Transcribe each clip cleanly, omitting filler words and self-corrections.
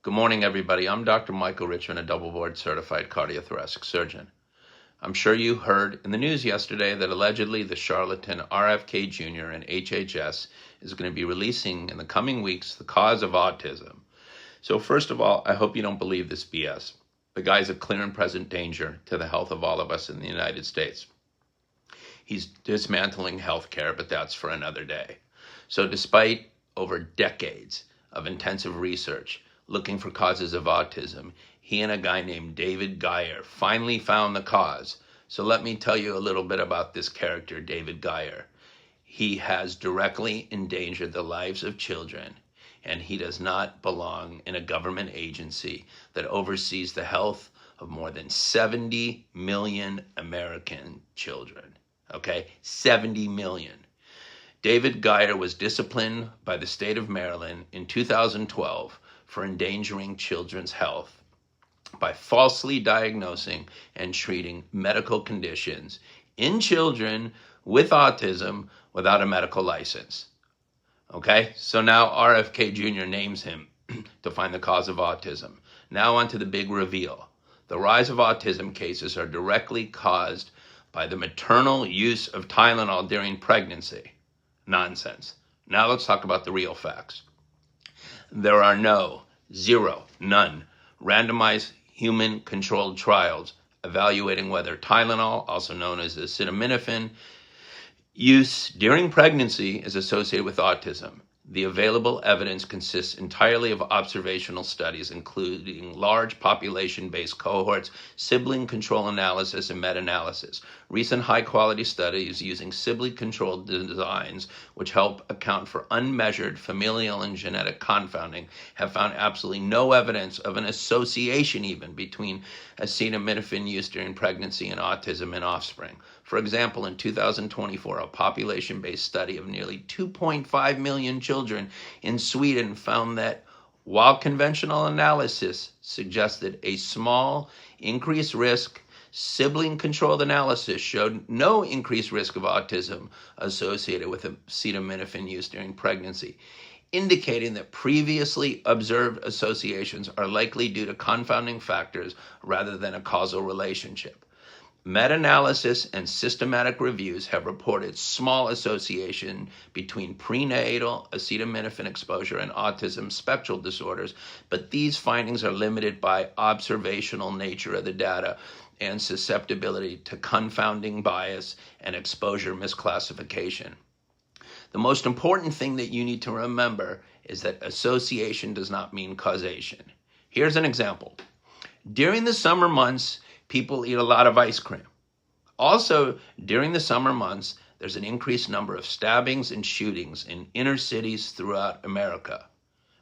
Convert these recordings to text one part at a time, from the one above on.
Good morning, everybody. I'm Dr. Michael Richman, a double board certified cardiothoracic surgeon. I'm sure you heard in the news yesterday that allegedly the charlatan RFK Jr. and HHS is going to be releasing in the coming weeks the cause of autism. So first of all, I hope you don't believe this BS. The guy's a clear and present danger to the health of all of us in the United States. He's dismantling healthcare, but that's for another day. So despite over decades of intensive research looking for causes of autism, he and a guy named David Geyer finally found the cause. So let me tell you a little bit about this character, David Geyer. He has directly endangered the lives of children, and he does not belong in a government agency that oversees the health of more than 70 million American children. Okay, 70 million. David Geyer was disciplined by the state of Maryland in 2012 for endangering children's health by falsely diagnosing and treating medical conditions in children with autism without a medical license. Okay, so now RFK Jr. names him to find the cause of autism. Now on to the big reveal. The rise of autism cases are directly caused by the maternal use of Tylenol during pregnancy. Nonsense. Now let's talk about the real facts. There are none randomized human-controlled trials evaluating whether Tylenol, also known as acetaminophen, use during pregnancy is associated with autism. The available evidence consists entirely of observational studies, including large population-based cohorts, sibling control analysis, and meta-analysis. Recent high-quality studies using sibling-controlled designs, which help account for unmeasured familial and genetic confounding, have found absolutely no evidence of an association even between acetaminophen use during pregnancy and autism in offspring. For example, in 2024, a population-based study of nearly 2.5 million children in Sweden found that while conventional analysis suggested a small increased risk, sibling-controlled analysis showed no increased risk of autism associated with acetaminophen use during pregnancy, indicating that previously observed associations are likely due to confounding factors rather than a causal relationship. Meta-analysis and systematic reviews have reported small association between prenatal acetaminophen exposure and autism spectral disorders, but these findings are limited by observational nature of the data and susceptibility to confounding bias and exposure misclassification. The most important thing that you need to remember is that association does not mean causation. Here's an example. During the summer months, people eat a lot of ice cream. Also, during the summer months, there's an increased number of stabbings and shootings in inner cities throughout America.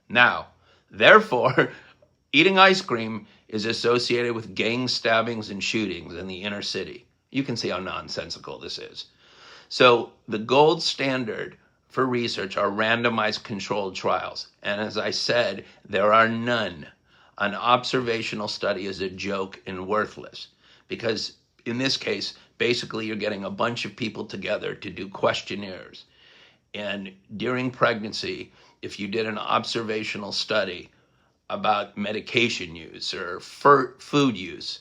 Now, therefore, eating ice cream is associated with gang stabbings and shootings in the inner city. You can see how nonsensical this is. So the gold standard for research are randomized controlled trials. And as I said, there are none. An observational study is a joke and worthless because in this case, basically you're getting a bunch of people together to do questionnaires. And during pregnancy, if you did an observational study about medication use or food use,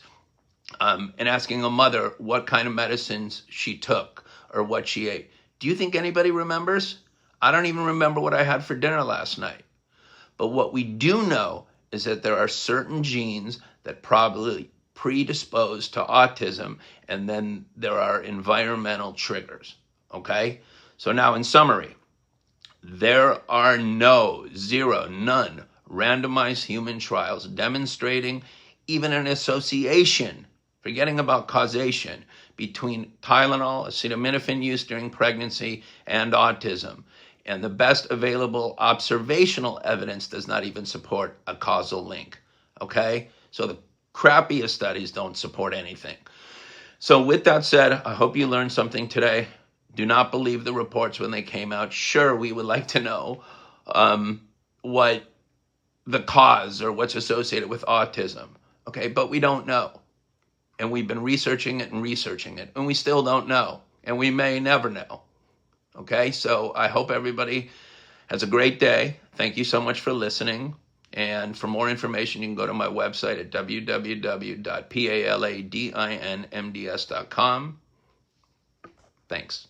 and asking a mother what kind of medicines she took or what she ate, do you think anybody remembers? I don't even remember what I had for dinner last night. But what we do know is that there are certain genes that probably predispose to autism, and then there are environmental triggers, okay? So now in summary, there are none randomized human trials demonstrating even an association, forgetting about causation, between Tylenol, acetaminophen use during pregnancy, and autism. And the best available observational evidence does not even support a causal link, okay? So the crappiest studies don't support anything. So with that said, I hope you learned something today. Do not believe the reports when they came out. Sure, we would like to know what the cause or what's associated with autism, okay? But we don't know. And we've been researching it, and we still don't know. And we may never know. Okay, so I hope everybody has a great day. Thank you so much for listening. And for more information, you can go to my website at www.paladinmds.com. Thanks.